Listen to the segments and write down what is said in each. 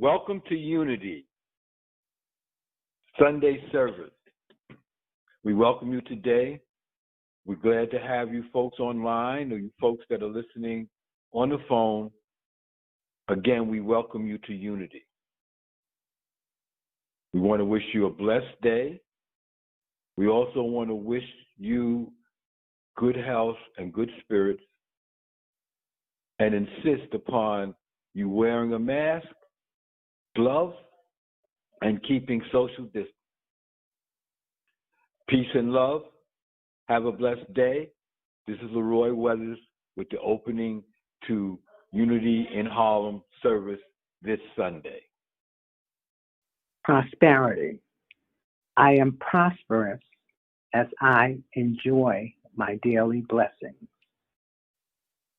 Welcome to Unity Sunday service. We welcome you today. We're glad to have you folks online or you folks that are listening on the phone. Again, we welcome you to Unity. We want to wish you a blessed day. We also want to wish you good health and good spirits and insist upon you wearing a mask, gloves, and keeping social distance. Peace and love. Have a blessed day. This is Leroy Weathers with the opening to Unity in Harlem service this Sunday. Prosperity. I am prosperous as I enjoy my daily blessings.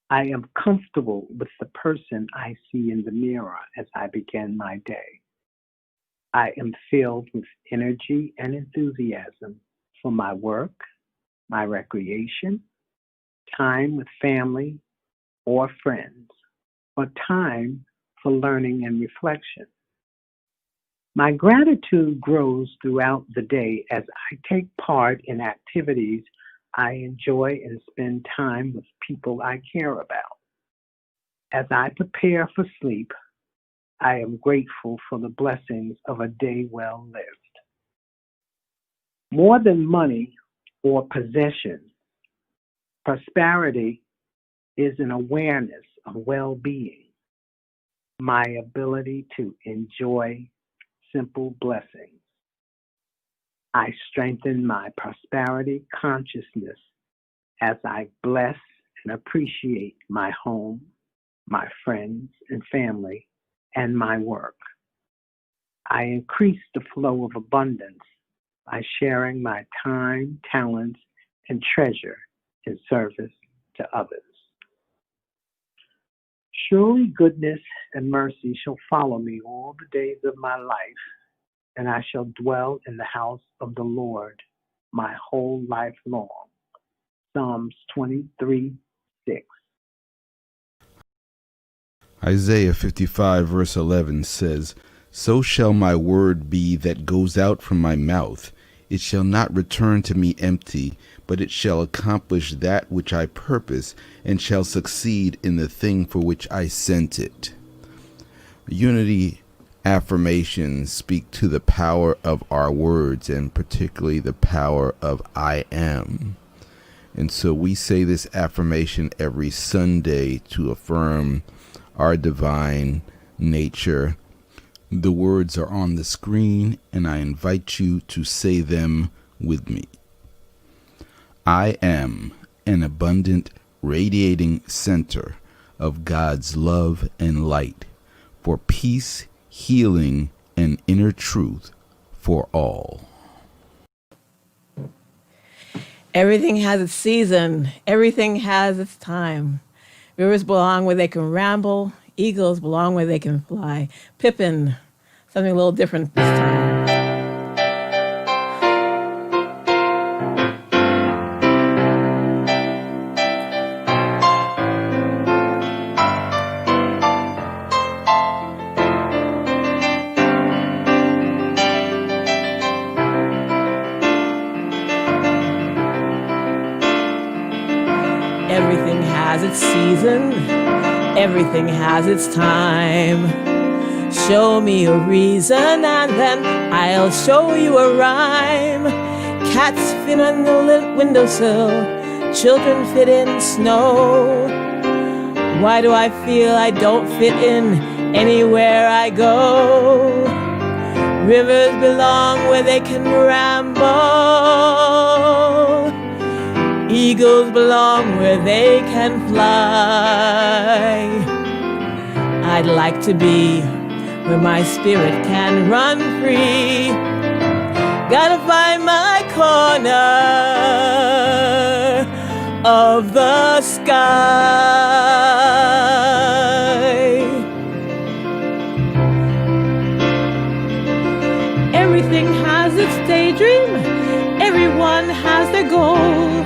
I am comfortable with the person I see in the mirror as I begin my day. I am filled with energy and enthusiasm for my work, my recreation, time with family or friends, or time for learning and reflection. My gratitude grows throughout the day as I take part in activities I enjoy and spend time with people I care about. As I prepare for sleep, I am grateful for the blessings of a day well lived. More than money or possessions, prosperity is an awareness of well-being, my ability to enjoy simple blessings. I strengthen my prosperity consciousness as I bless and appreciate my home, my friends and family, and my work. I increase the flow of abundance by sharing my time, talents, and treasure in service to others. Surely goodness and mercy shall follow me all the days of my life, and I shall dwell in the house of the Lord my whole life long. Psalms 23:6. Isaiah 55 verse 11 says, "So shall my word be that goes out from my mouth. It shall not return to me empty, but it shall accomplish that which I purpose, and shall succeed in the thing for which I sent it." Unity affirmations speak to the power of our words, and particularly the power of I am. And so we say this affirmation every Sunday to affirm our divine nature. The words are on the screen, and I invite you to say them with me. I am an abundant, radiating center of God's love and light for peace, healing, and inner truth for all. Everything has its season. Everything has its time. Rivers belong where they can ramble. Eagles belong where they can fly. Pippin, something a little different this time. Everything has its season. Everything has its time. Show me a reason and then I'll show you a rhyme. Cats fit on the windowsill. Children fit in snow. Why do I feel I don't fit in anywhere I go? Rivers belong where they can ramble. Eagles belong where they can fly. I'd like to be where my spirit can run free. Gotta find my corner of the sky. Everything has its daydream. Everyone has their goal.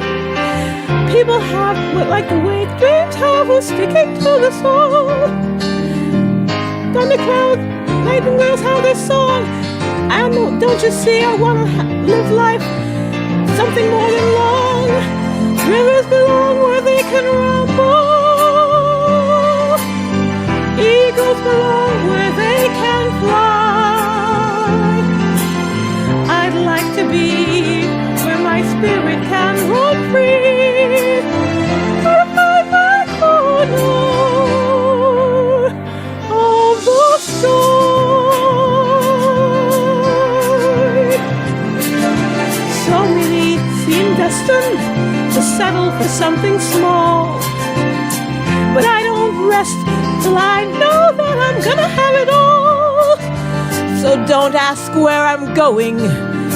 People have like the way dreams have, who's sticking to the soul. Thunderclouds Night and girls have this song. I know, don't you see? I wanna live life something more than long. Rivers belong where they can rumble. Eagles belong where they can fly. I'd like to be where my spirit can roam free. But find my corner of the sky. So many seem destined to settle for something small, but I don't rest till I know that I'm gonna have it all. So don't ask where I'm going,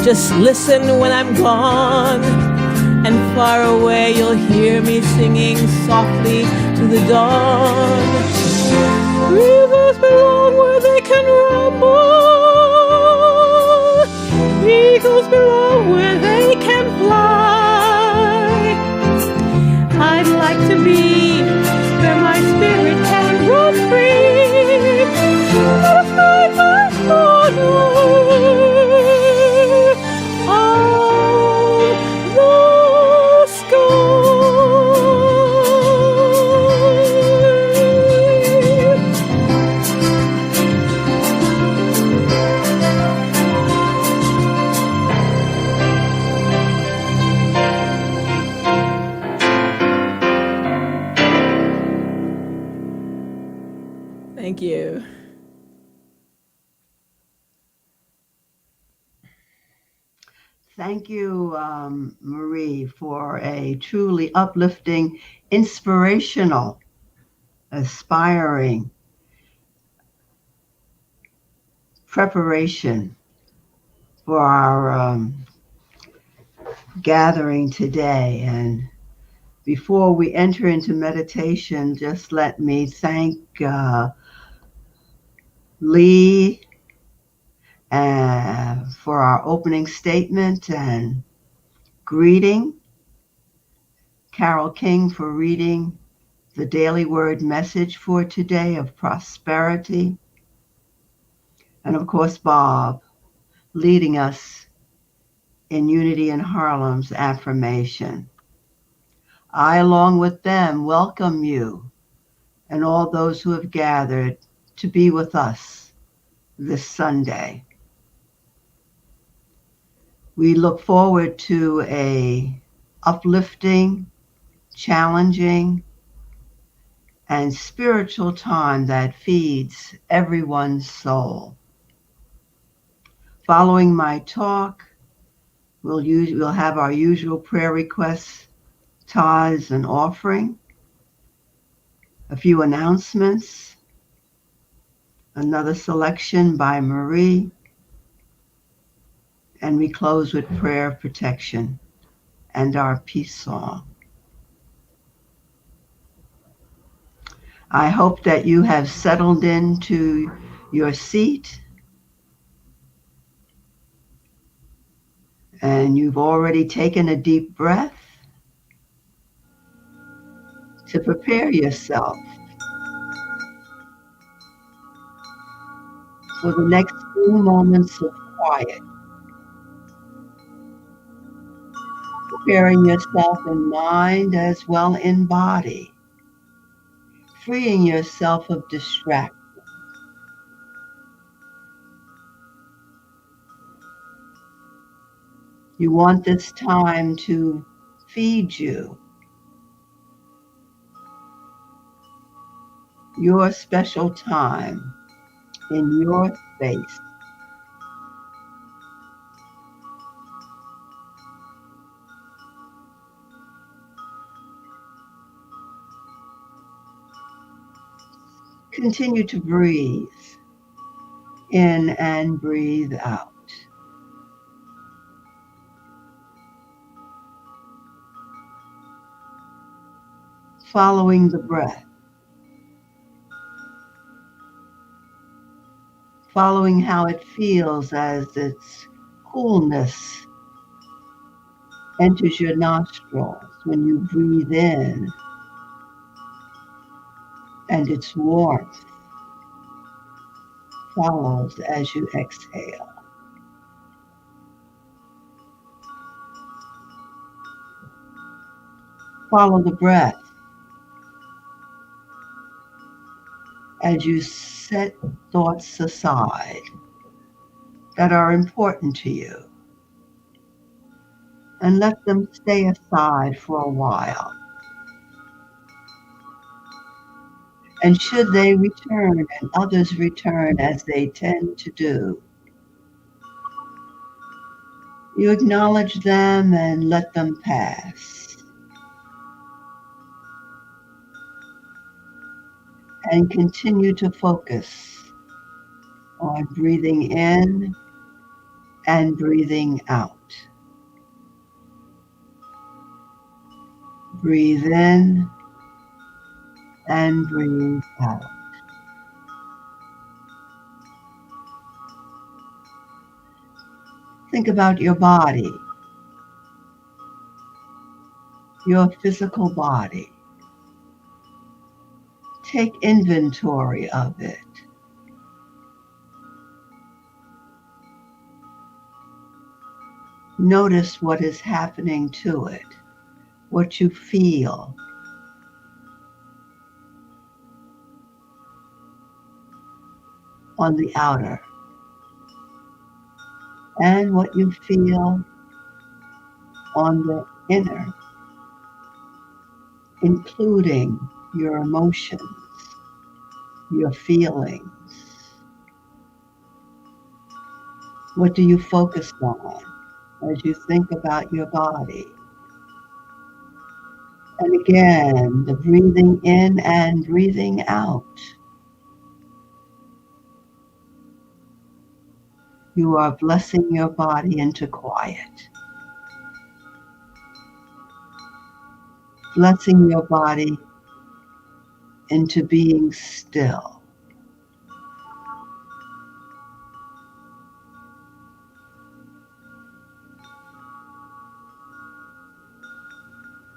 just listen when I'm gone. And far away you'll hear me singing softly to the dawn. Rivers belong where they can rumble. Eagles belong where they can fly. I'd like to be where my spirit can roam free. But I find my corner of the sky. Thank you. Thank you, Marie, for a truly uplifting, inspirational, aspiring preparation for our gathering today. And before we enter into meditation, just let me thank Lee for our opening statement and greeting, Carol King for reading the daily word message for today of prosperity, and of course Bob leading us in Unity in Harlem's affirmation. I, along with them, welcome you and all those who have gathered to be with us this Sunday. We look forward to a uplifting, challenging, and spiritual time that feeds everyone's soul. Following my talk, we'll have our usual prayer requests, tithes, and offering, a few announcements, another selection by Marie, and we close with prayer of protection and our peace song. I hope that you have settled into your seat and you've already taken a deep breath to prepare yourself for the next few moments of quiet, preparing yourself in mind as well in body, freeing yourself of distraction. You want this time to feed you your special time in your space. Continue to breathe in and breathe out. Following the breath. Following how it feels as its coolness enters your nostrils when you breathe in, and its warmth follows as you exhale. Follow the breath as you set thoughts aside that are important to you and let them stay aside for a while. And should they return, and others return as they tend to do, you acknowledge them and let them pass. And continue to focus on breathing in and breathing out. Breathe in and breathe out. Think about your body, your physical body. Take inventory of it. Notice what is happening to it, what you feel. On the outer, and what you feel on the inner, including your emotions, your feelings. What do you focus on as you think about your body? And again, the breathing in and breathing out. You are blessing your body into quiet. Blessing your body into being still.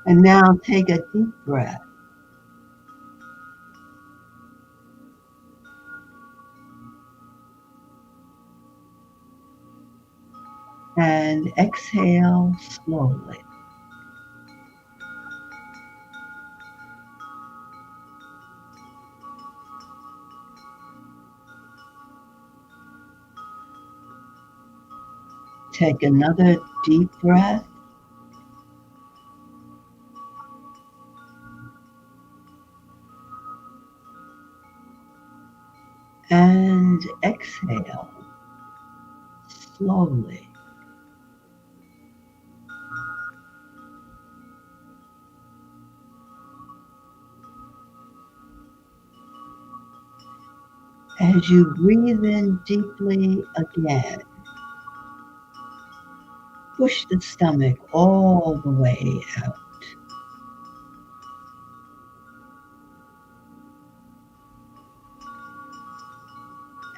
And now take a deep breath. And exhale slowly. Take another deep breath. And exhale slowly. As you breathe in deeply again, push the stomach all the way out.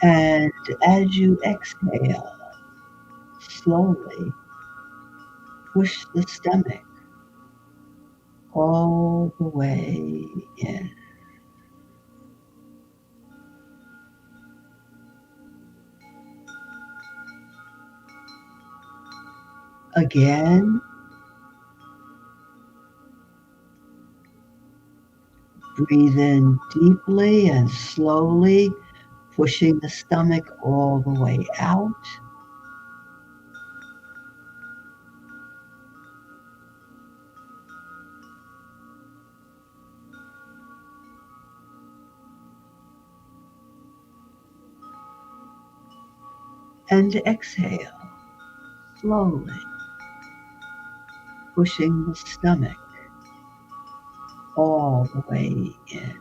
And as you exhale, slowly push the stomach all the way in. Again, breathe in deeply and slowly, pushing the stomach all the way out. And exhale slowly, pushing the stomach all the way in.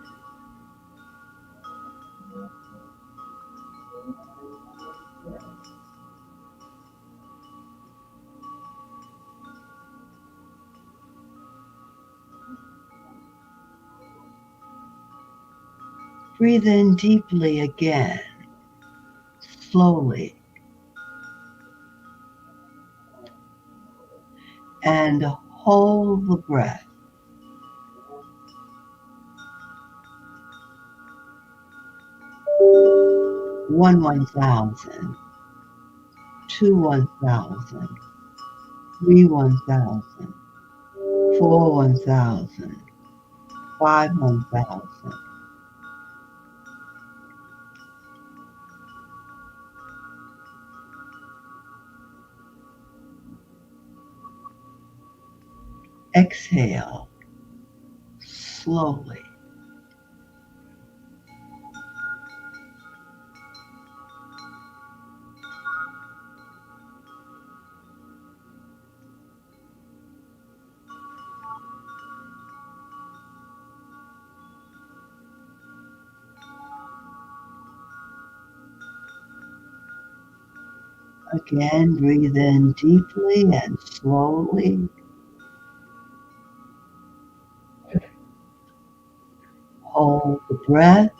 Breathe in deeply again, slowly, and hold the breath. 1 1,000, 2 1,000, 3 1,000, 4 1,000, 5 1,000. Exhale slowly. Again, breathe in deeply and slowly. Hold the breath.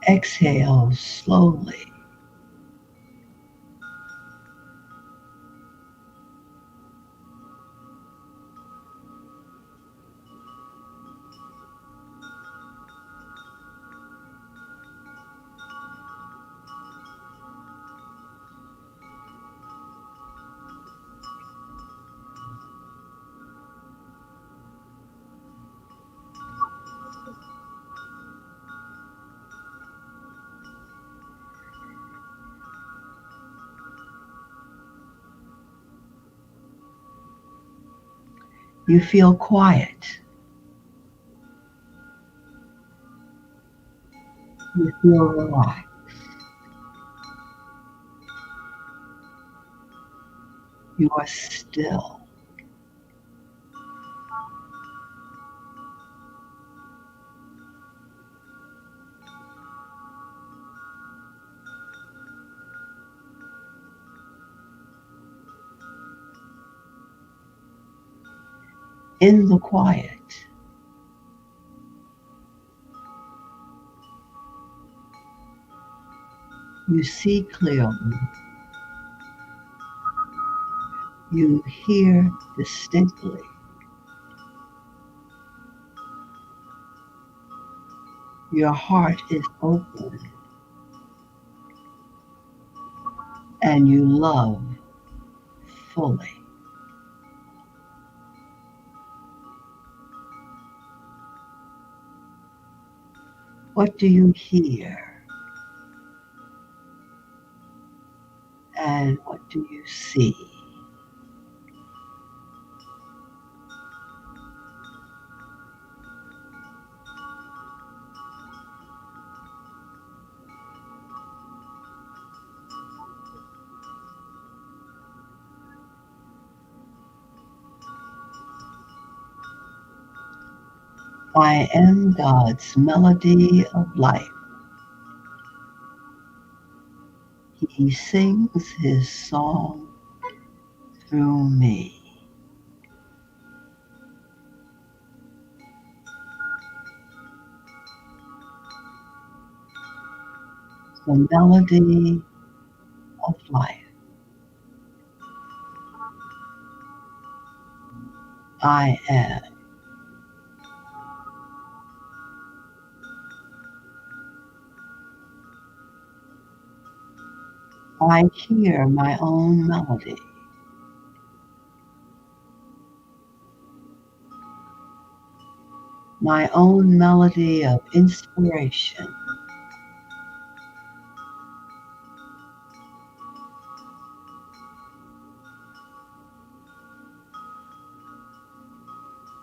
Exhale slowly. You feel quiet. You feel relaxed. You are still. In the quiet, you see clearly. You hear distinctly. Your heart is open and you love fully. What do you hear? And what do you see? I am God's melody of life. He sings his song through me. The melody of life. I am. I hear my own melody. My own melody of inspiration.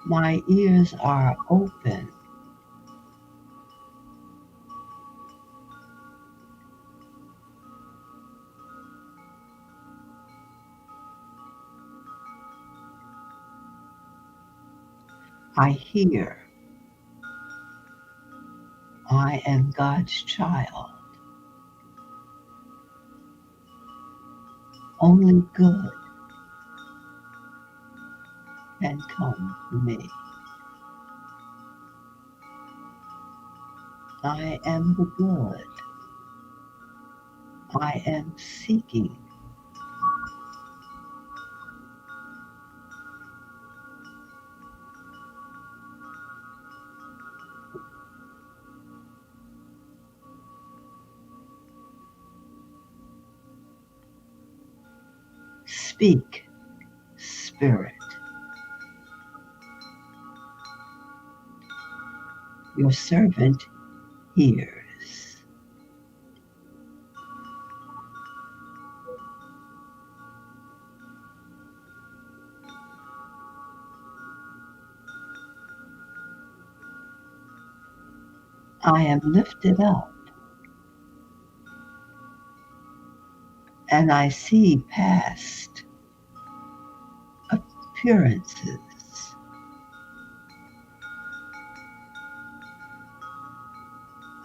My ears are open. I hear. I am God's child. Only good can come to me. I am the good. I am seeking. Speak, Spirit. Your servant hears. I am lifted up, and I see past appearances.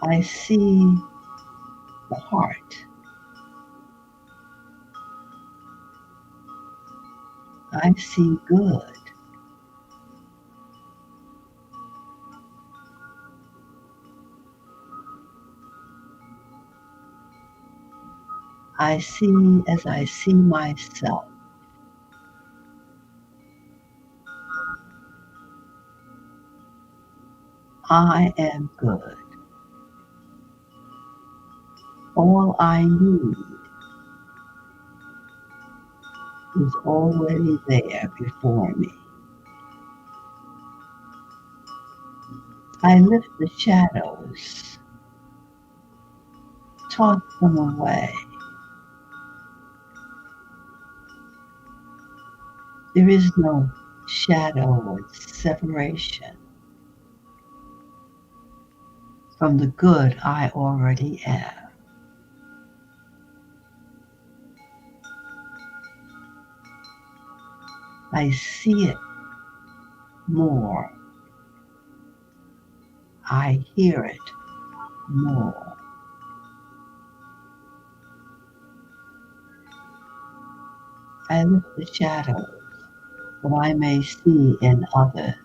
I see the heart. I see good. I see as I see myself. I am good. All I need is already there before me. I lift the shadows, toss them away. There is no shadow or separation from the good I already am. I see it more. I hear it more. I lift the shadows that I may see in others.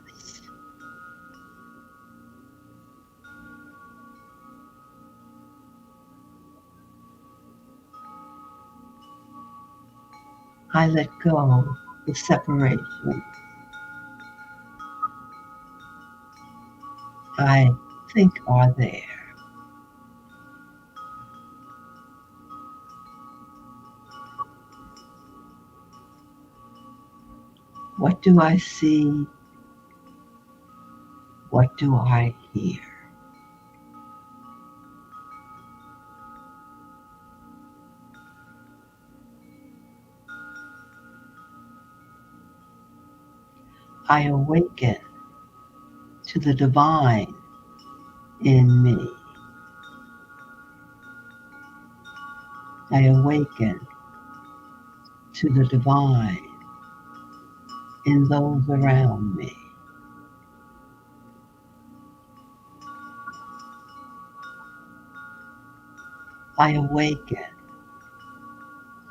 I let go the separation I think are there. What do I see? What do I hear? I awaken to the divine in me. I awaken to the divine in those around me. I awaken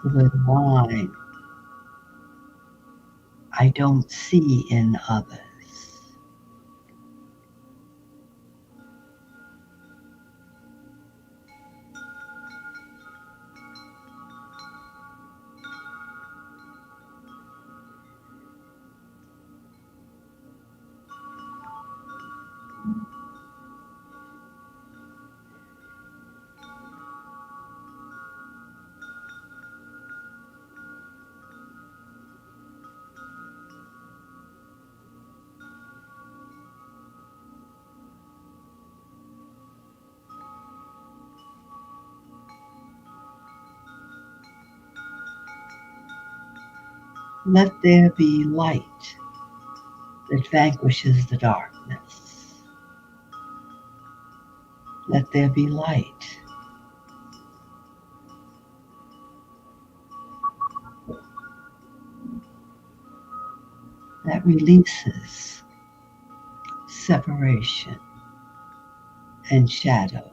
to the divine I don't see in others. Let there be light that vanquishes the darkness. Let there be light that releases separation and shadows.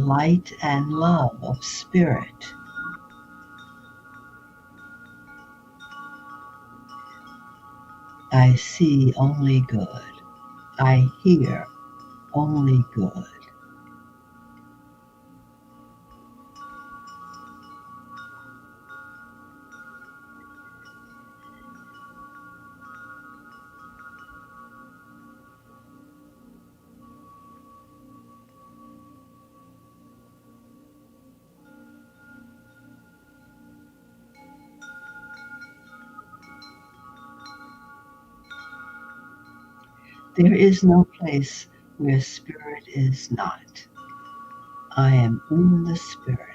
light and love of spirit. I see only good. I hear only good. There is no place where spirit is not. I am in the spirit.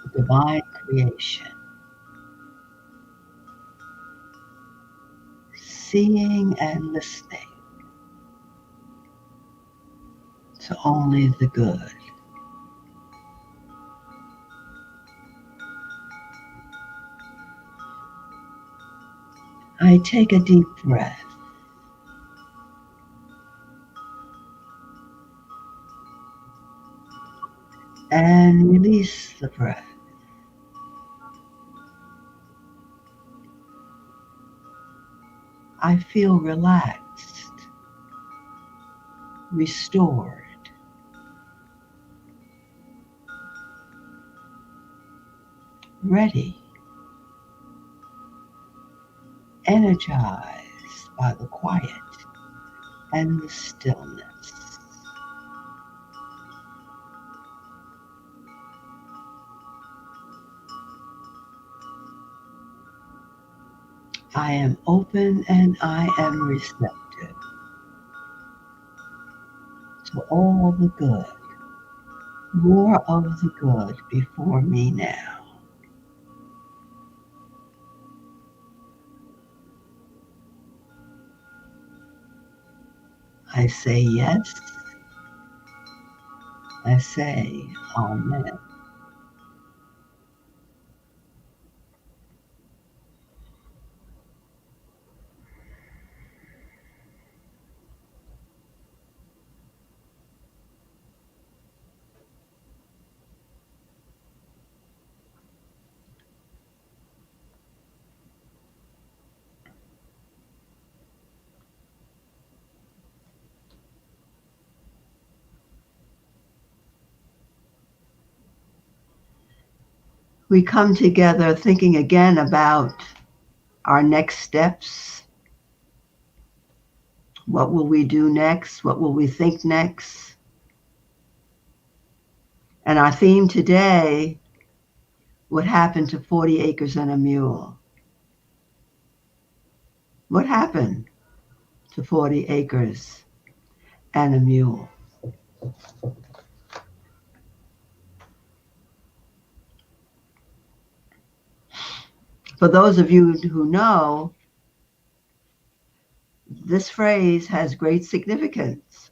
The divine creation. Seeing and listening to only the good. I take a deep breath. And release the breath. I feel relaxed, restored, ready, energized by the quiet and the stillness. I am open and I am receptive to all the good, more of the good before me now. I say yes. I say amen. We come together thinking again about our next steps. What will we do next? What will we think next? And our theme today, what happened to 40 acres and a mule? What happened to 40 acres and a mule? For those of you who know, this phrase has great significance.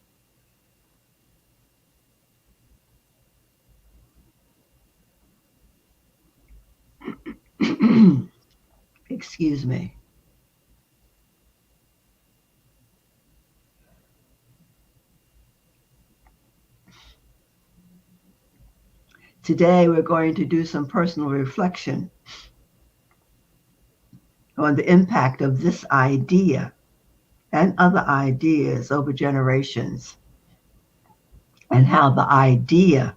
Excuse me. Today we're going to do some personal reflection on the impact of this idea and other ideas over generations, and how the idea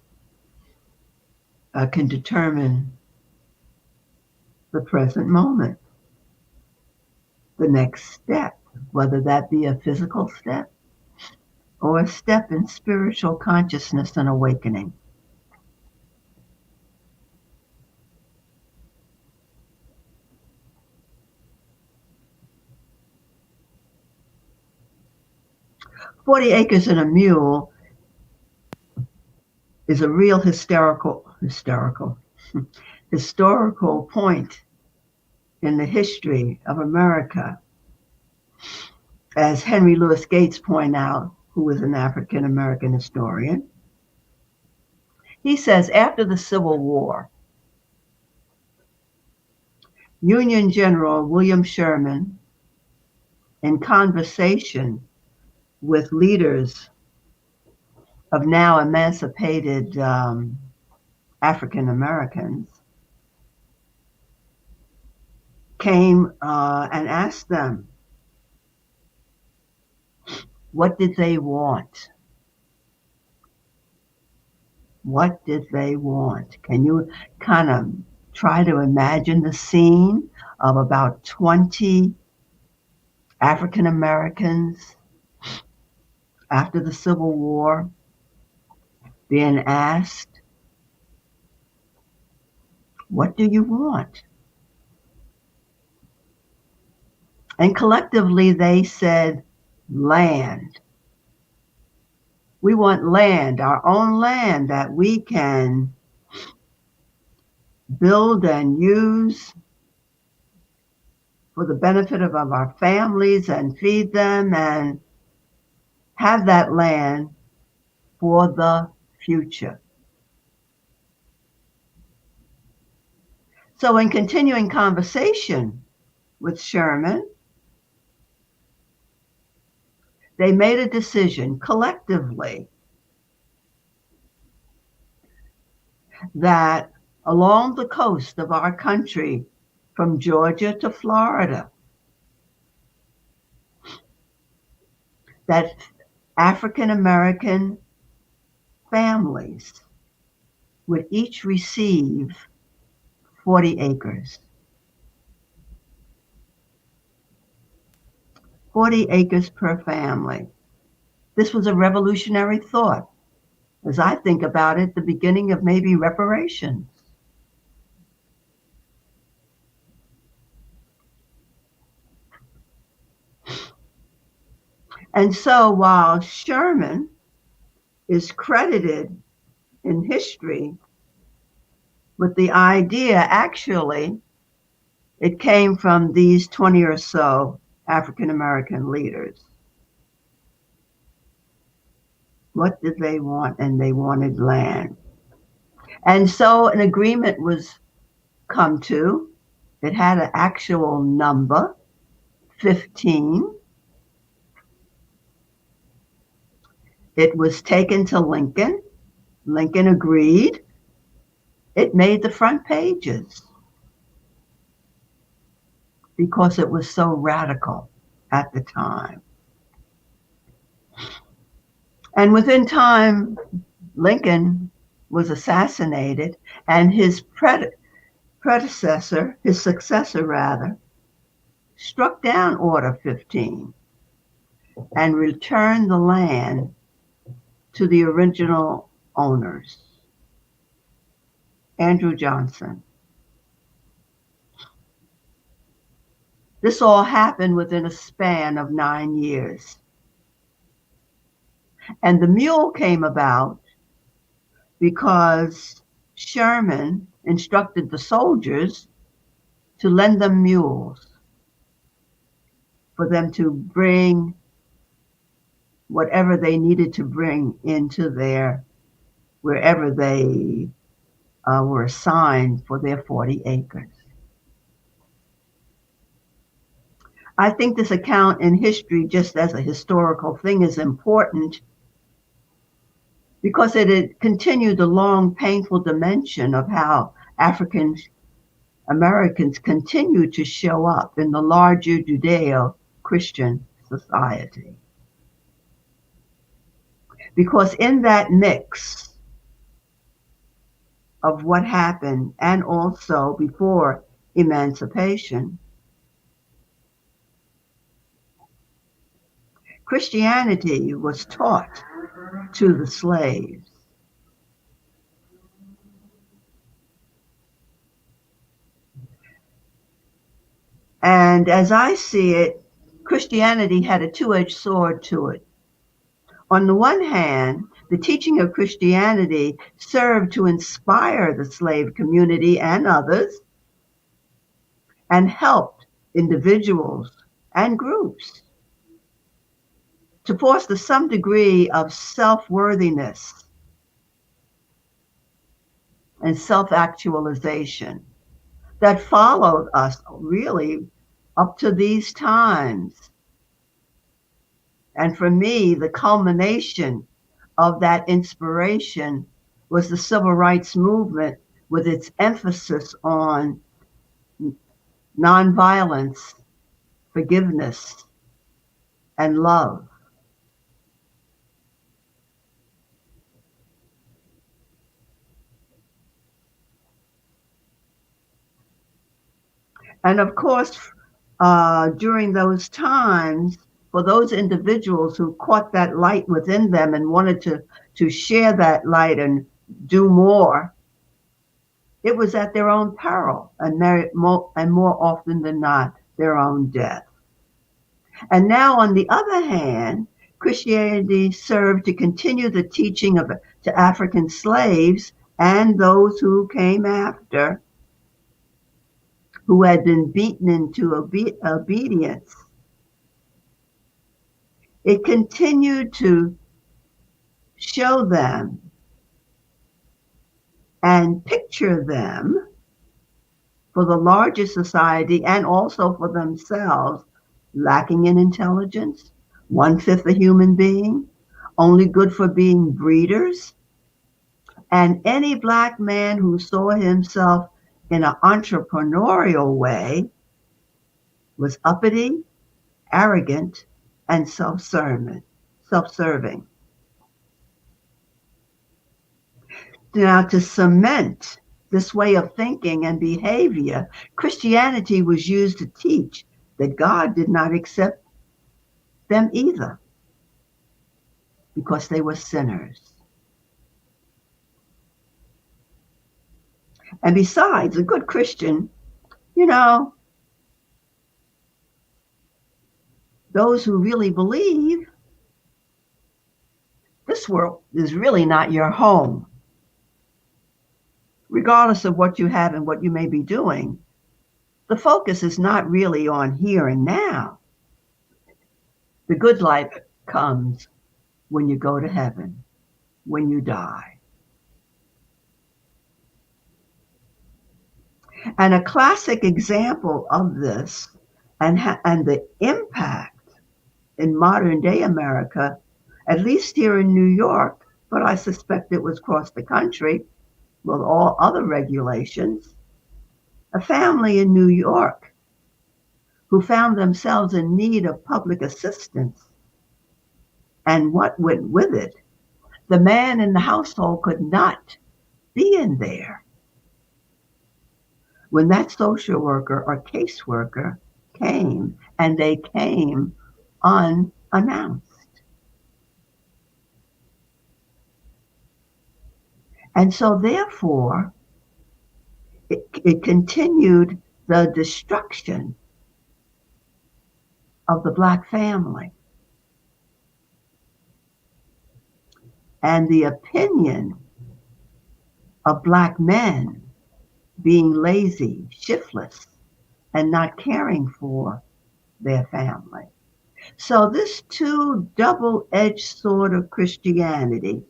can determine the present moment, the next step, whether that be a physical step or a step in spiritual consciousness and awakening. "40 Acres and a Mule" is a real historical point in the history of America. As Henry Louis Gates pointed out, who was an African American historian, he says after the Civil War, Union General William Sherman, in conversation with leaders of now emancipated African Americans, came and asked them, what did they want? What did they want? Can you kind of try to imagine the scene of about 20 African Americans after the Civil War being asked, what do you want? And collectively they said, land. We want land, our own land that we can build and use for the benefit of our families and feed them and have that land for the future. So in continuing conversation with Sherman, they made a decision collectively that along the coast of our country, from Georgia to Florida, that African American families would each receive 40 acres. 40 acres per family. This was a revolutionary thought, as I think about it, the beginning of maybe reparations. And so while Sherman is credited in history with the idea, actually, it came from these 20 or so African American leaders. What did they want? And they wanted land. And so an agreement was come to. It had an actual number, 15. It was taken to Lincoln. Lincoln agreed. It made the front pages because it was so radical at the time. And within time, Lincoln was assassinated, and his predecessor, his successor rather, struck down Order 15 and returned the land to the original owners, Andrew Johnson. This all happened within a span of 9 years. And the Mule came about because Sherman instructed the soldiers to lend them mules for them to bring whatever they needed to bring into their, wherever they were assigned for their 40 acres. I think this account in history, just as a historical thing, is important because it continued the long, painful dimension of how African Americans continue to show up in the larger Judeo-Christian society. Because in that mix of what happened, and also before emancipation, Christianity was taught to the slaves. And as I see it, Christianity had a two-edged sword to it. On the one hand, the teaching of Christianity served to inspire the slave community and others, and helped individuals and groups to foster some degree of self-worthiness and self-actualization that followed us really up to these times. And for me, the culmination of that inspiration was the civil rights movement with its emphasis on nonviolence, forgiveness, and love. And of course, during those times, for those individuals who caught that light within them and wanted to share that light and do more, it was at their own peril and more often than not, their own death. And now, on the other hand, Christianity served to continue the teaching to African slaves and those who came after, who had been beaten into obedience. It continued to show them and picture them for the larger society and also for themselves, lacking in intelligence, 1/5 a human being, only good for being breeders. And any Black man who saw himself in an entrepreneurial way was uppity, arrogant, and self-serving. Now, to cement this way of thinking and behavior, Christianity was used to teach that God did not accept them either because they were sinners. And besides, a good Christian, those who really believe, this world is really not your home. Regardless of what you have and what you may be doing, the focus is not really on here and now. The good life comes when you go to heaven, when you die. And a classic example of this and the impact in modern day America, at least here in New York, but I suspect it was across the country with all other regulations, a family in New York who found themselves in need of public assistance. And what went with it? The man in the household could not be in there. When that social worker or caseworker came, and they came unannounced. And so therefore, it continued the destruction of the Black family. And the opinion of Black men being lazy, shiftless, and not caring for their family. So this double-edged sword of Christianity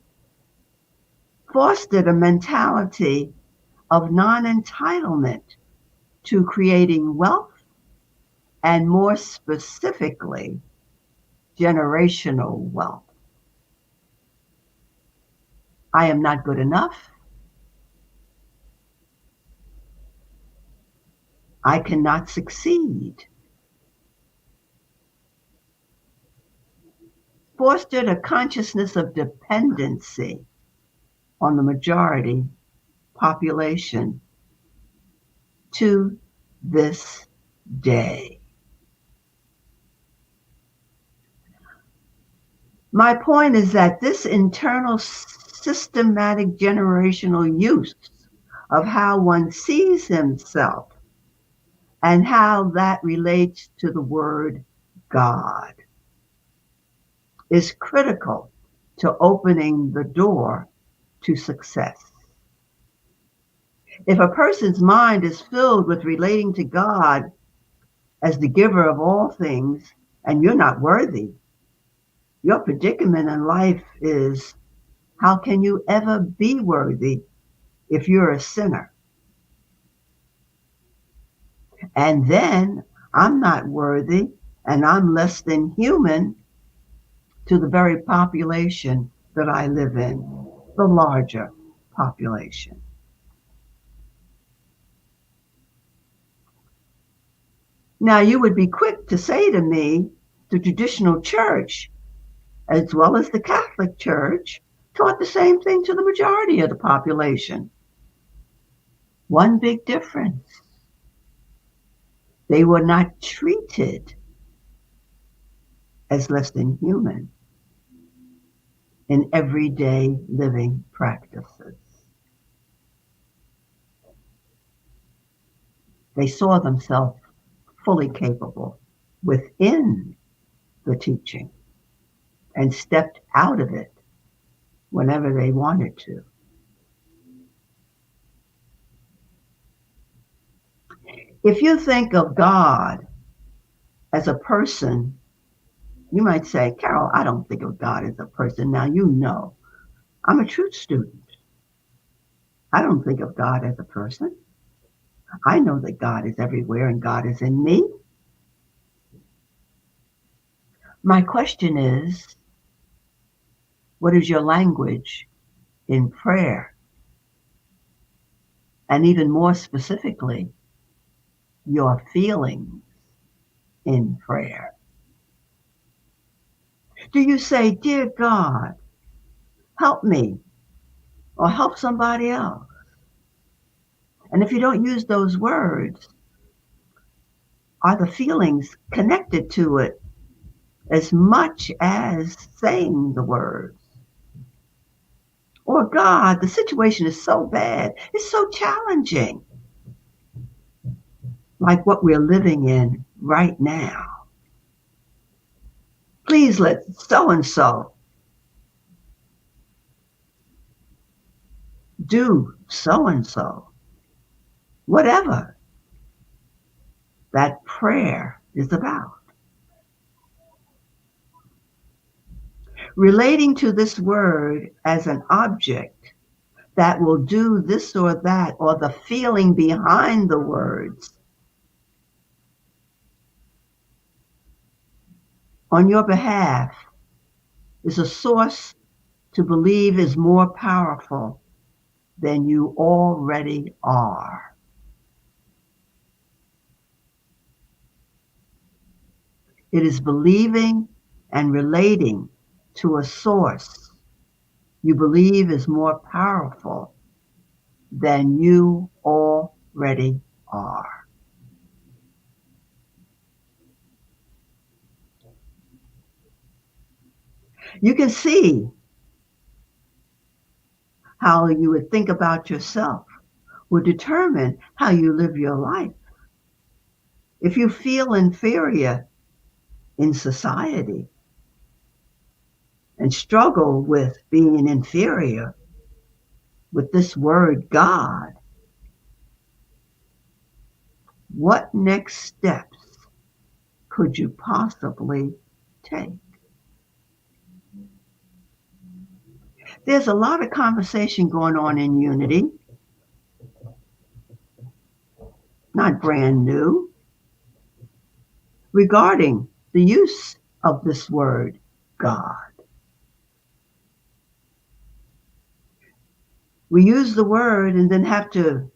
fostered a mentality of non-entitlement to creating wealth, and more specifically, generational wealth. I am not good enough. I cannot succeed. Fostered a consciousness of dependency on the majority population to this day. My point is that this internal systematic generational use of how one sees himself and how that relates to the word God is critical to opening the door to success. If a person's mind is filled with relating to God as the giver of all things, and you're not worthy, your predicament in life is, how can you ever be worthy if you're a sinner? And then I'm not worthy and I'm less than human to the very population that I live in, the larger population. Now, you would be quick to say to me, the traditional church, as well as the Catholic Church, taught the same thing to the majority of the population. One big difference: they were not treated as less than human in everyday living practices. They saw themselves fully capable within the teaching and stepped out of it whenever they wanted to. If you think of God as a person, you might say, Carol, I don't think of God as a person. Now, you know, I'm a truth student. I don't think of God as a person. I know that God is everywhere and God is in me. My question is, what is your language in prayer? And even more specifically, your feelings in prayer. Do you say, Dear God, help me, or help somebody else? And if you don't use those words, are the feelings connected to it as much as saying the words? Or, God, the situation is so bad, it's so challenging, like what we're living in right now. Please let so-and-so do so-and-so. Whatever that prayer is about. Relating to this word as an object that will do this or that, or the feeling behind the words on your behalf, is a source to believe is more powerful than you already are. It is believing and relating to a source you believe is more powerful than you already are. You can see how you would think about yourself will determine how you live your life. If you feel inferior in society and struggle with being inferior with this word God, what next steps could you possibly take? There's a lot of conversation going on in Unity, not brand new, regarding the use of this word God. We use the word and then have to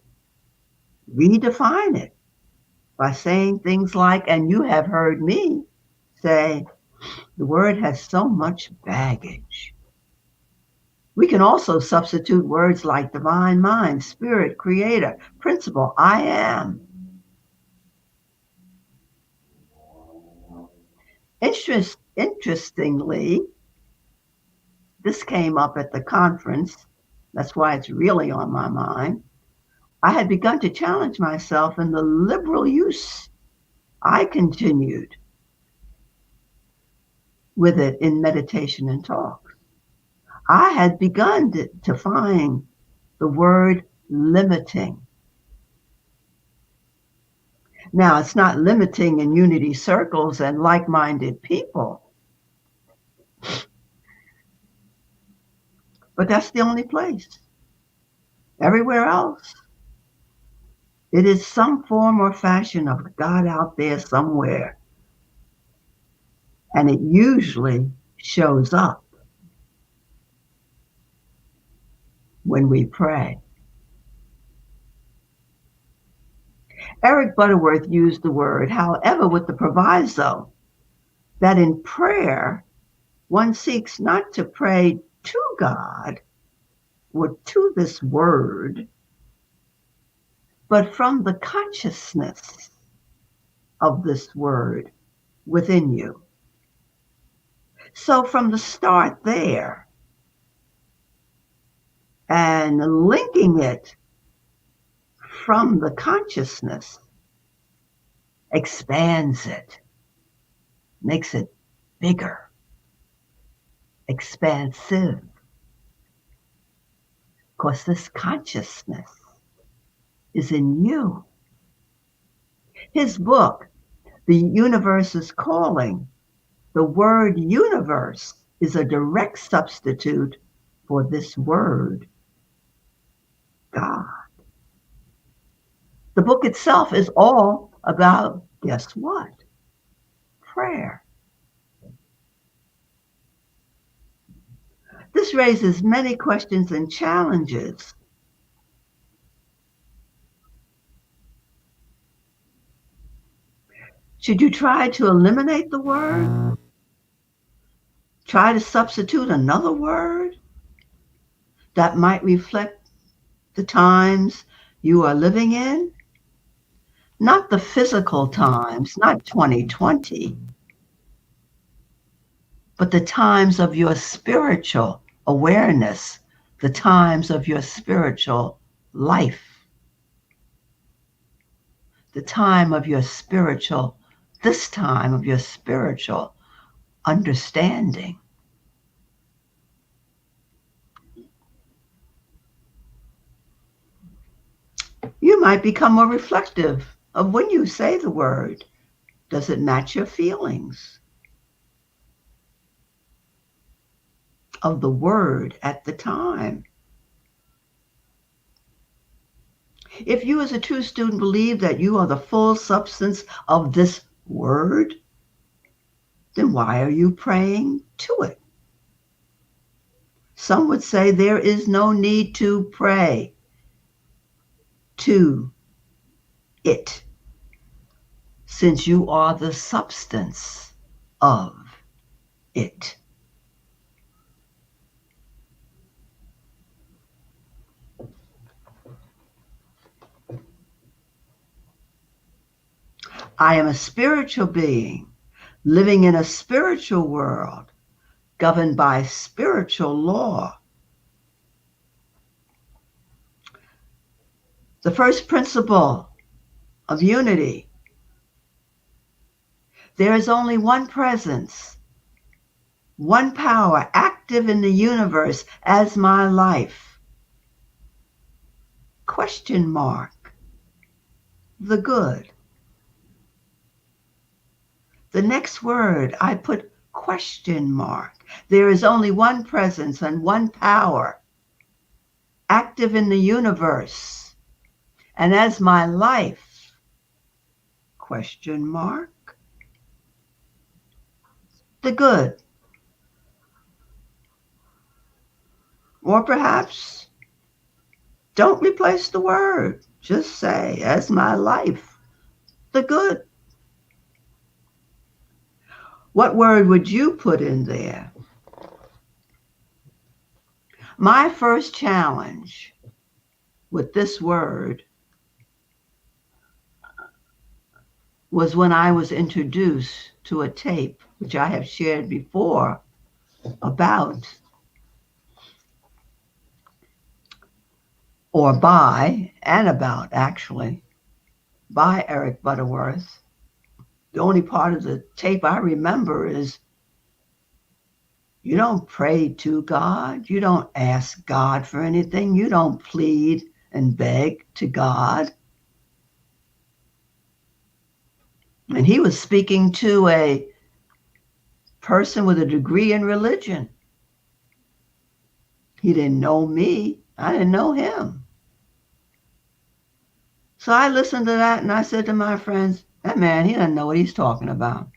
redefine it by saying things like, and you have heard me say, the word has so much baggage. We can also substitute words like divine mind, spirit, creator, principle, I am. Interestingly, this came up at the conference. That's why it's really on my mind. I had begun to challenge myself in the liberal use. I continued with it in meditation and talks. I had begun to find the word limiting. Now, it's not limiting in unity circles and like-minded people, but that's the only place. Everywhere else, it is some form or fashion of God out there somewhere. And it usually shows up when we pray. Eric Butterworth used the word, however, with the proviso that in prayer, one seeks not to pray to God or to this word, but from the consciousness of this word within you. So from the start there and linking it from the consciousness expands it, makes it bigger, expansive, because this consciousness is in you. His book, The Universe is Calling, the word universe is a direct substitute for this word, God. The book itself is all about, guess what? Prayer. This raises many questions and challenges. Should you try to eliminate the word? Try to substitute another word that might reflect the times you are living in? Not the physical times, not 2020, but the times of your spiritual awareness, the times of your spiritual life, the time of your spiritual, this time of your spiritual understanding. You might become more reflective of when you say the word. Does it match your feelings of the word at the time? If you as a true student believe that you are the full substance of this word, then why are you praying to it? Some would say there is no need to pray to it, since you are the substance of it. I am a spiritual being living in a spiritual world governed by spiritual law. The first principle of unity. There is only one presence, one power active in the universe as my life. Question mark. The good. The next word, I put question mark. There is only one presence and one power active in the universe and as my life. Question mark. The good. Or perhaps don't replace the word. Just say, as my life, the good. What word would you put in there? My first challenge with this word was when I was introduced to a tape, which I have shared before, about or by, and about actually, by Eric Butterworth. The only part of the tape I remember is you don't pray to God. You don't ask God for anything. You don't plead and beg to God. And he was speaking to a person with a degree in religion. He didn't know me. I didn't know him. So I listened to that and I said to my friends, that man, he doesn't know what he's talking about.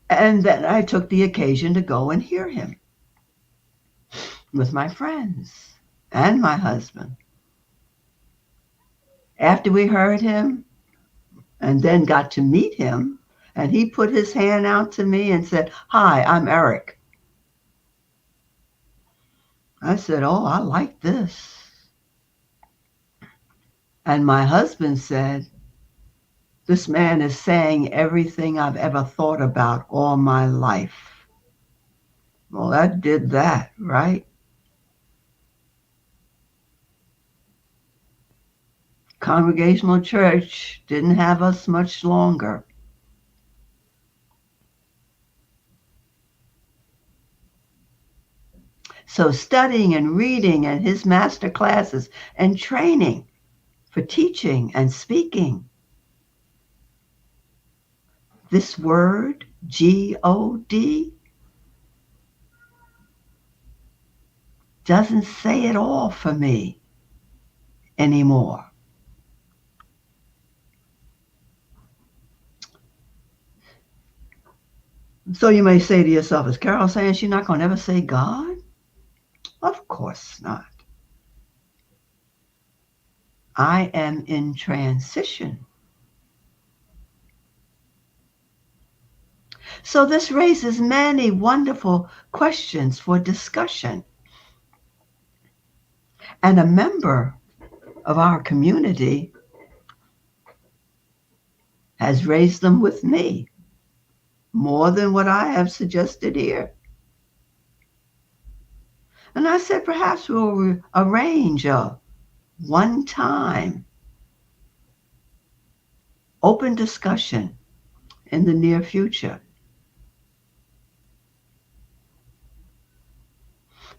And then I took the occasion to go and hear him with my friends and my husband. After we heard him and then got to meet him, and he put his hand out to me and said, "Hi, I'm Eric." I said, "Oh, I like this." And my husband said, "This man is saying everything I've ever thought about all my life." Well, that did that, right? Congregational church didn't have us much longer. So studying and reading and his master classes and training for teaching and speaking. This word, G-O-D, doesn't say it all for me anymore. So you may say to yourself, is Carol saying she's not going to ever say God? Of course not. I am in transition. So this raises many wonderful questions for discussion. And a member of our community has raised them with me, more than what I have suggested here. And I said, perhaps we'll arrange a one-time open discussion in the near future.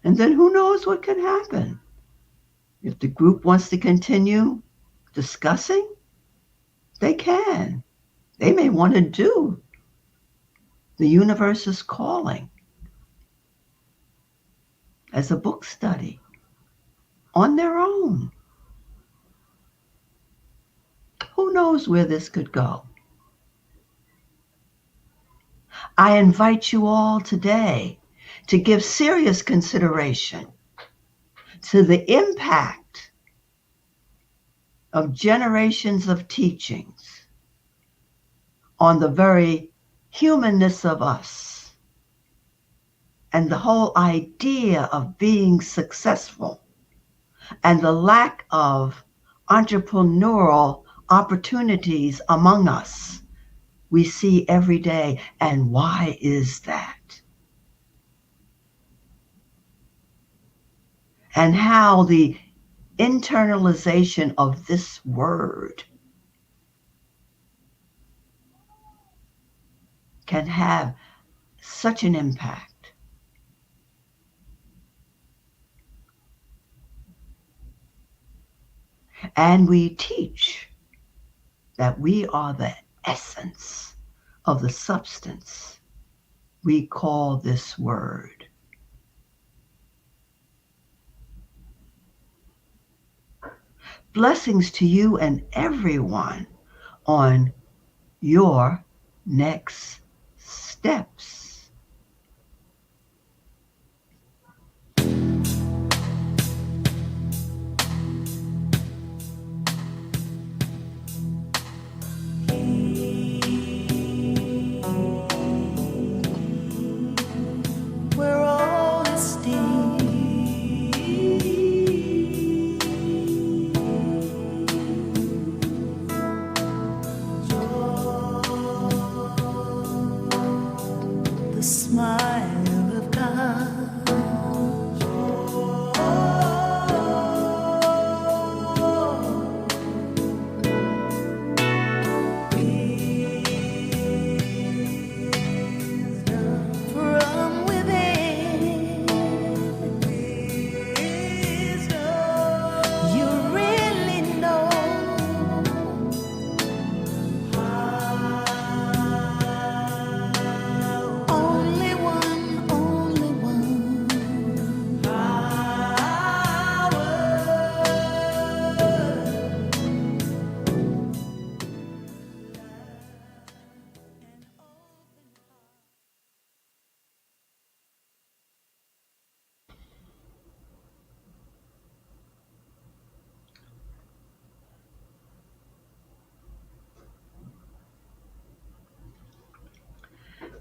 And then who knows what can happen. If the group wants to continue discussing, they can. They may want to do The Universe is Calling as a book study on their own. Who knows where this could go? I invite you all today to give serious consideration to the impact of generations of teachings on the very humanness of us and the whole idea of being successful and the lack of entrepreneurial opportunities among us we see every day. And why is that? And how the internalization of this word can have such an impact. And we teach that we are the essence of the substance we call this word. Blessings to you and everyone on your next steps.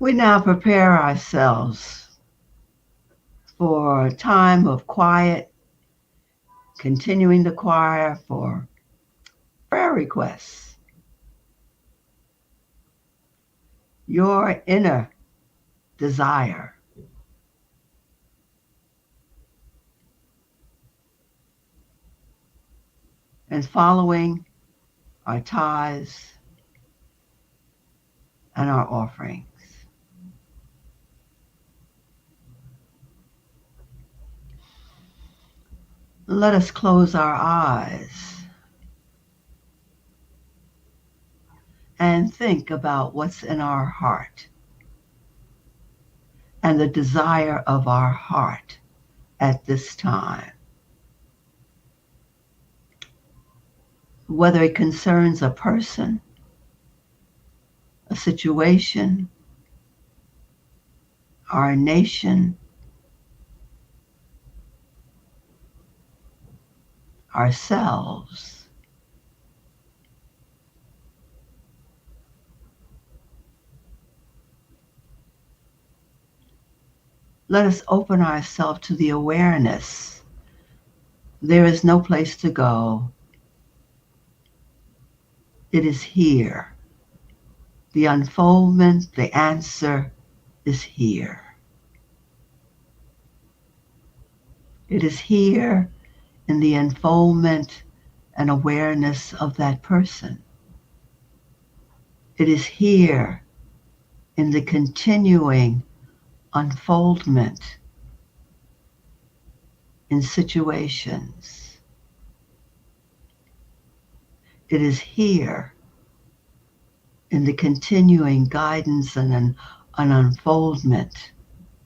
We now prepare ourselves for a time of quiet, continuing the choir for prayer requests. Your inner desire. And following our tithes and our offerings. Let us close our eyes and think about what's in our heart and the desire of our heart at this time. Whether it concerns a person, a situation, our nation, ourselves. Let us open ourselves to the awareness there is no place to go. It is here. The unfoldment, the answer is here. It is here in the unfoldment and awareness of that person. It is here in the continuing unfoldment in situations. It is here in the continuing guidance and an unfoldment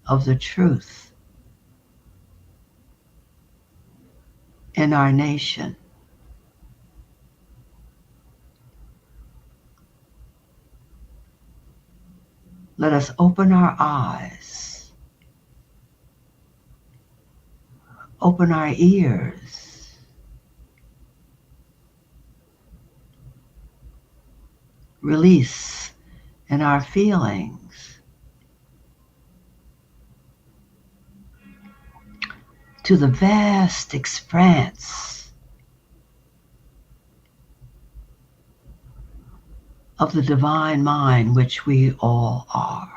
of the truth in our nation. Let us open our eyes, open our ears, release in our feelings to the vast expanse of the divine mind which we all are.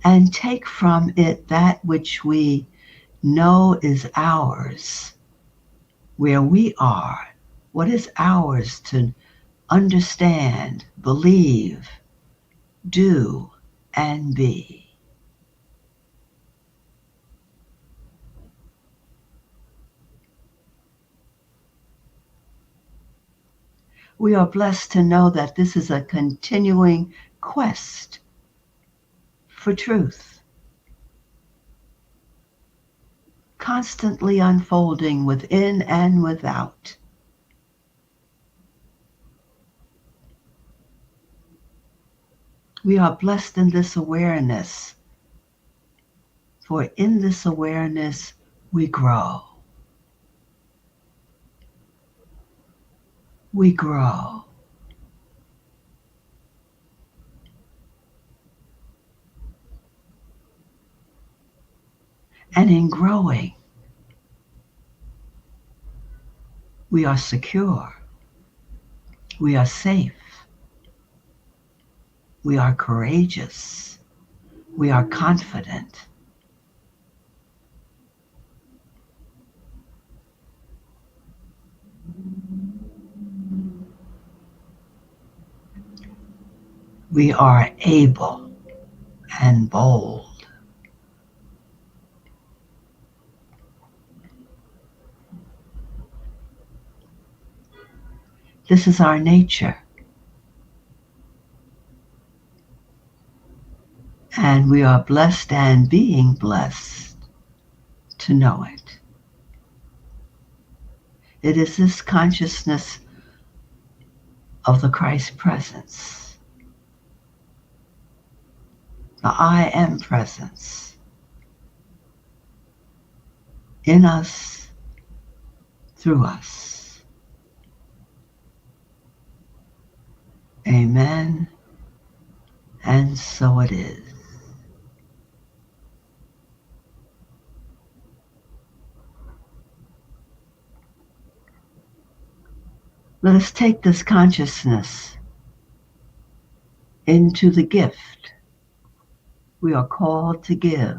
And take from it that which we know is ours, where we are, what is ours to understand, believe, do, and be. We are blessed to know that this is a continuing quest for truth, constantly unfolding within and without. We are blessed in this awareness, for in this awareness we grow. We grow. And in growing, we are secure. We are safe. We are courageous. We are confident. We are able and bold. This is our nature. And we are blessed and being blessed to know it. It is this consciousness of the Christ presence, the I am presence in us, through us. Amen. And so it is. Let us take this consciousness into the gift we are called to give.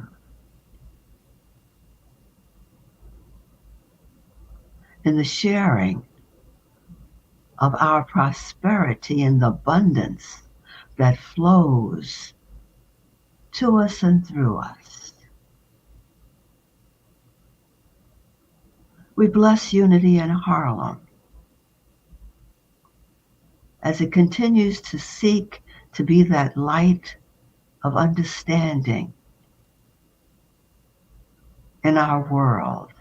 In the sharing of our prosperity and the abundance that flows to us and through us. We bless unity in Harlem as it continues to seek to be that light of understanding in our world.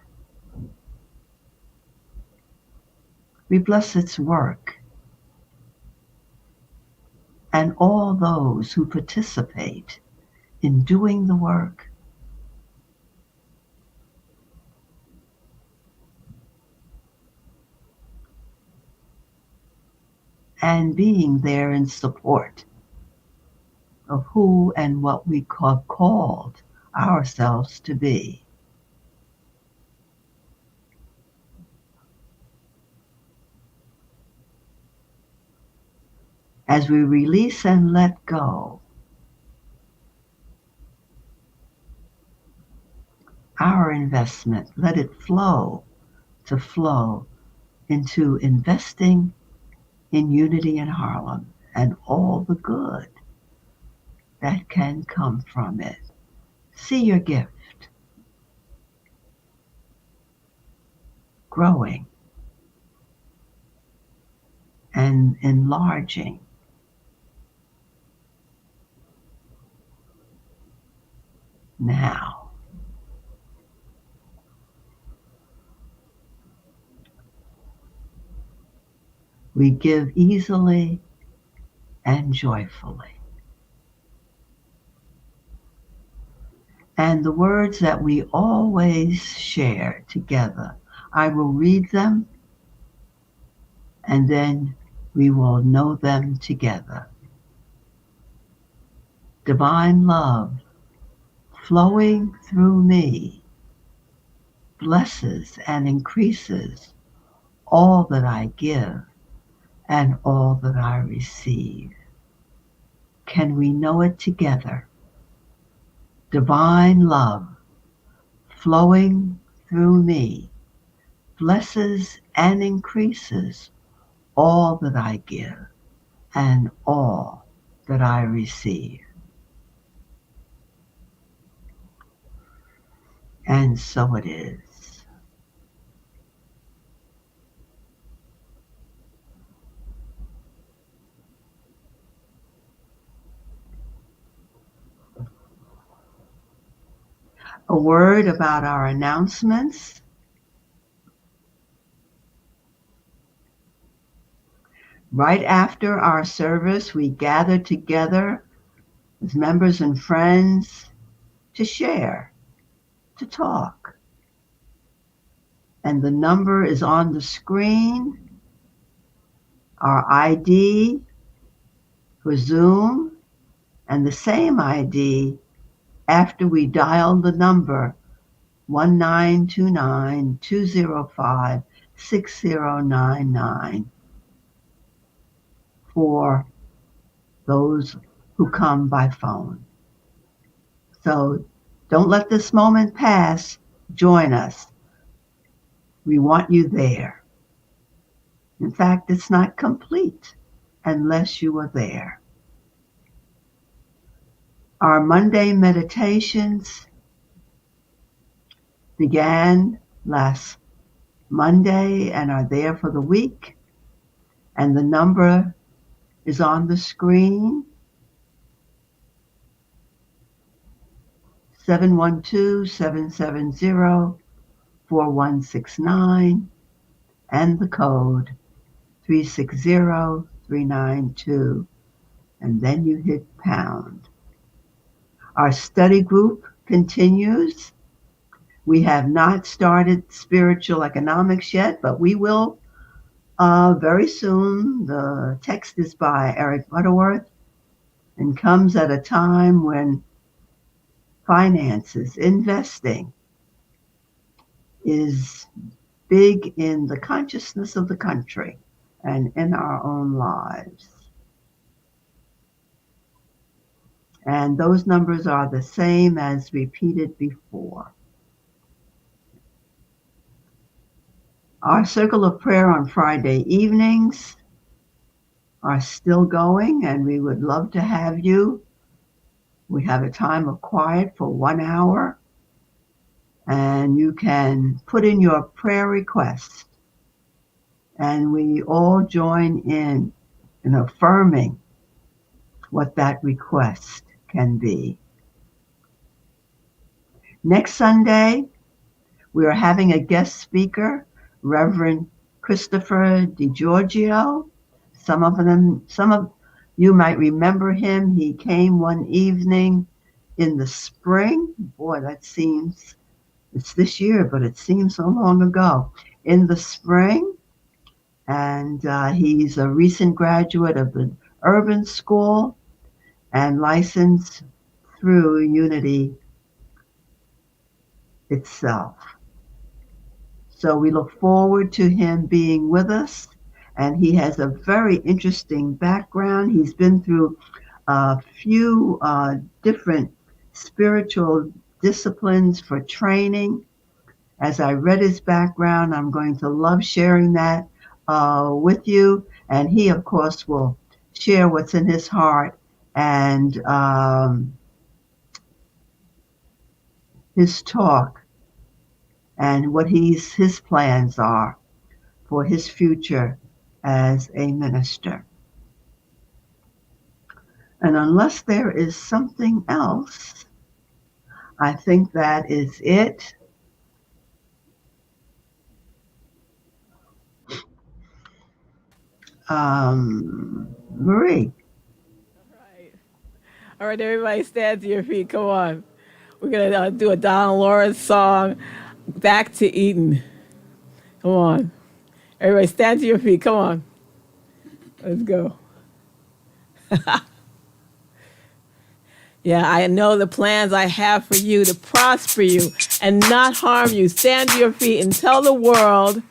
We bless its work and all those who participate in doing the work. And being there in support of who and what we have called ourselves to be. As we release and let go, our investment, let it flow into investing in unity in Harlem and all the good that can come from it. See your gift growing and enlarging. Now, we give easily and joyfully. And the words that we always share together, I will read them and then we will know them together. Divine love flowing through me blesses and increases all that I give and all that I receive. Can we know it together? Divine love flowing through me blesses and increases all that I give and all that I receive. And so it is. A word about our announcements. Right after our service, we gather together as members and friends to share, to talk. And the number is on the screen. Our ID for Zoom, and the same ID after we dial the number 1929-205-6099 for those who come by phone. So don't let this moment pass. Join us. We want you there. In fact, it's not complete unless you are there. Our Monday meditations began last Monday and are there for the week. And the number is on the screen. 712-770-4169 and the code 360392, and then you hit pound. Our study group continues. We have not started spiritual economics yet, but we will Very soon, the text is by Eric Butterworth and comes at a time when finances, investing, is big in the consciousness of the country and in our own lives. And those numbers are the same as repeated before. Our circle of prayer on Friday evenings are still going, and we would love to have you. We have a time of quiet for 1 hour, and you can put in your prayer request, and we all join in affirming what that request can be. Next Sunday, we are having a guest speaker, Reverend Christopher DiGiorgio. Some of you might remember him. He came one evening in the spring. Boy, it's this year, but it seems so long ago. In the spring, and he's a recent graduate of the Urban School and licensed through Unity itself. So we look forward to him being with us, and he has a very interesting background. He's been through a few different spiritual disciplines for training. As I read his background, I'm going to love sharing that with you, and he, of course, will share what's in his heart and his talk and what his plans are for his future as a minister. And unless there is something else, I think that is it. Marie. All right, everybody stand to your feet. Come on. We're going to do a Donald Lawrence song, Back to Eden. Come on. Everybody stand to your feet. Come on. Let's go. Yeah, I know the plans I have for you to prosper you and not harm you. Stand to your feet and tell the world,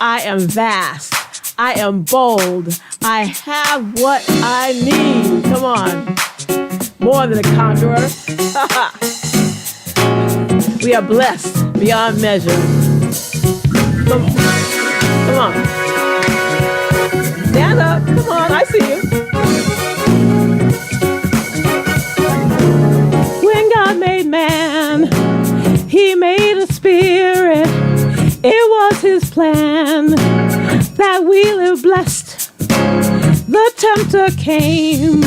I am vast. I am bold. I have what I need. Come on. More than a conqueror. We are blessed beyond measure. Come on. Come on. Stand up. Come on. I see you. When God made man, he made a spirit. It was his plan that we live blessed. The tempter came.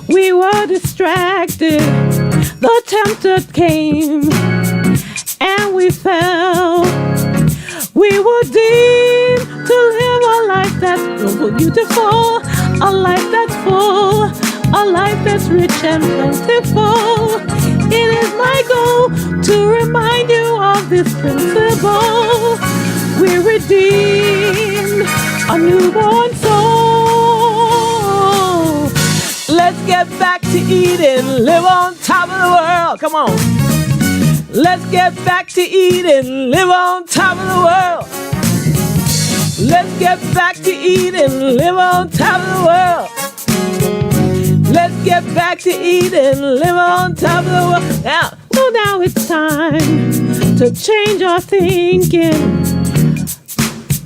We were distracted. The tempter came and we fell. We were deemed to live a life that's beautiful, a life that's full, a life that's rich and plentiful. It is my goal to remind you of this principle. We're redeemed, a newborn soul. Let's get back to Eden, live on top of the world. Come on. Let's get back to Eden, live on top of the world. Let's get back to Eden, live on top of the world. Let's get back to Eden, live on top of the world. Now it's time to change our thinking.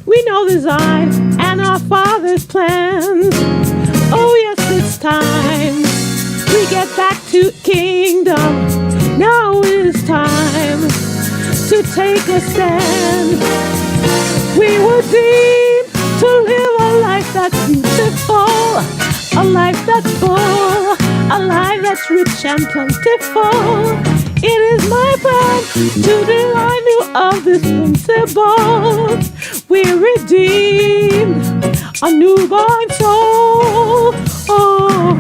We know the design and our Father's plans. Oh yes, it's time we get back to kingdom. Now it's time to take a stand. We were deemed to live a life that's beautiful, a life that's full, a life that's rich and plentiful. It is my plan to remind you of this principle. We're redeemed, a newborn soul. Oh,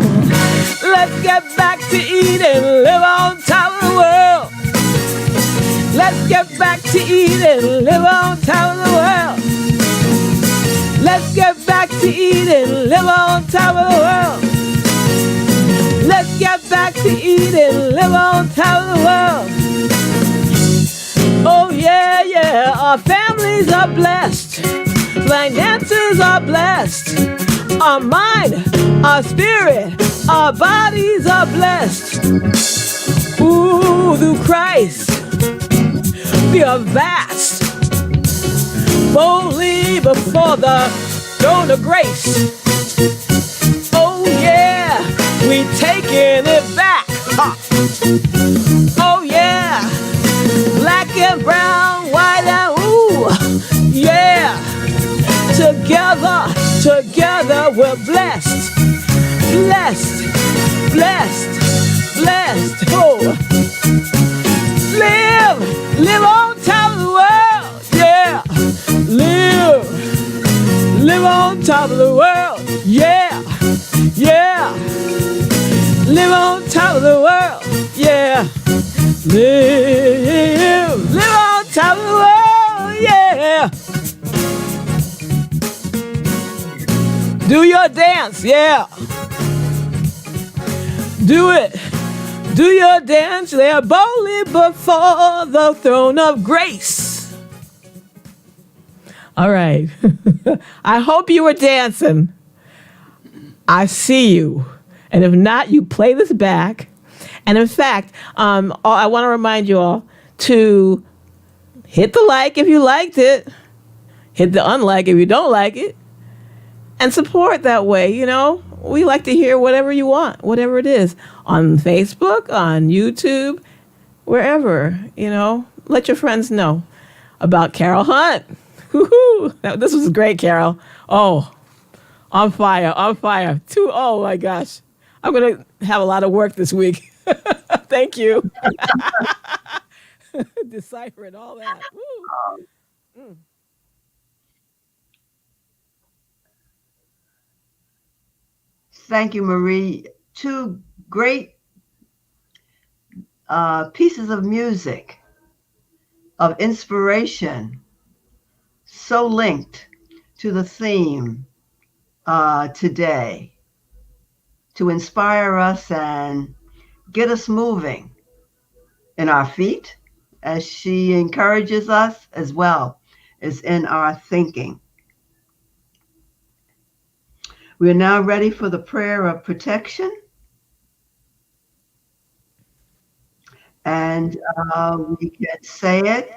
let's get back to Eden, live on top of the world. Let's get back to Eden, live on top of the world. Let's get back to Eden, live on top of the world. Let's get back to Eden, live on top of the world. Oh yeah, yeah, our families are blessed. Finances are blessed. Our mind, our spirit, our bodies are blessed. Ooh, through Christ, we are vast. Boldly before the throne of grace. Oh yeah, we taking it back. Oh yeah, black and brown, white and ooh, yeah. Together we're blessed, blessed, blessed, blessed. Oh, live on top of the world, yeah. Live on top of the world, yeah, yeah. Live on top of the world, yeah. Live on top of the world, yeah. Do your dance, yeah. Do it. Do your dance there boldly before the throne of grace. All right. I hope you were dancing. I see you. And if not, you play this back. And in fact, I want to remind you all to hit the like if you liked it. Hit the unlike if you don't like it. And support that way, you know. We like to hear whatever you want, whatever it is. On Facebook, on YouTube, wherever, you know. Let your friends know about Carol Hunt. Woo-hoo. This was great, Carol. Oh, on fire. Oh, my gosh. I'm going to have a lot of work this week. Thank you. Deciphering all that. Woo. Thank you, Marie. Two great pieces of music, of inspiration, so linked to the theme today, to inspire us and get us moving in our feet, as she encourages us, as well as in our thinking. We are now ready for the prayer of protection. And we can say it.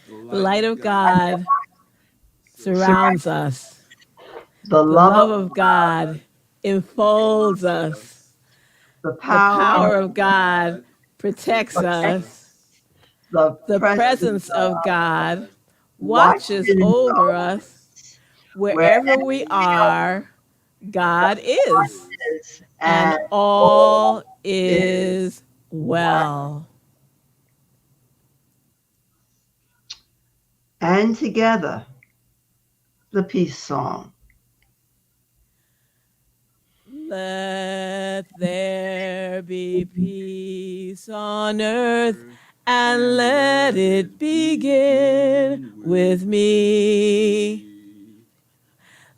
The light of God surrounds us. The The love of God enfolds us. The The power of God protects us. The presence of God watches over us. Wherever we are, God is. And all is well. And together, the peace song. Let there be peace on earth, and let it begin with me.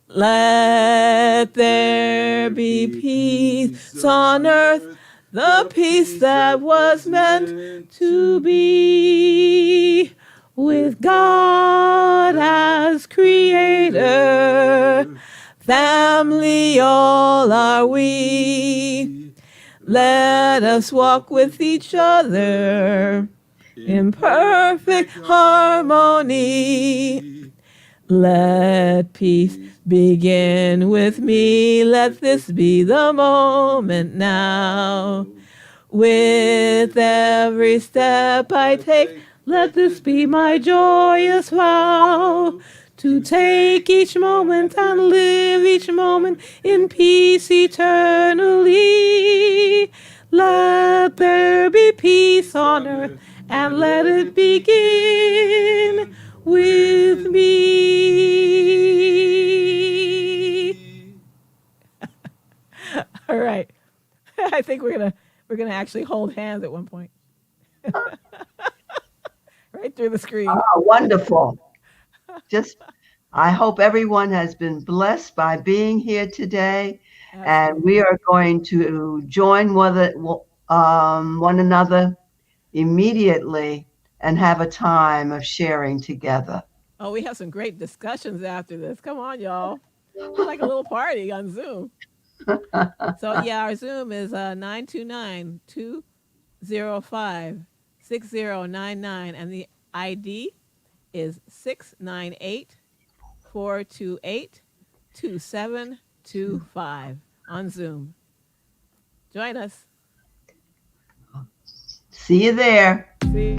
Let there be peace on earth, the peace that was meant to be. With God as creator, family all are we. Let us walk with each other in perfect harmony. Let peace begin with me. Let this be the moment now. With every step I take, let this be my joyous vow. To take each moment and live each moment in peace eternally. Let there be peace on earth, and let it begin with me. All right. I think we're gonna actually hold hands at one point. Right through the screen. Oh, wonderful. I hope everyone has been blessed by being here today. And we Absolutely. are going to join one another immediately and have a time of sharing together. Oh, we have some great discussions after this. Come on, y'all. It's like a little party on Zoom. So yeah, our Zoom is 929 and the ID is 698-428-2725 on Zoom. Join us. See you there. See.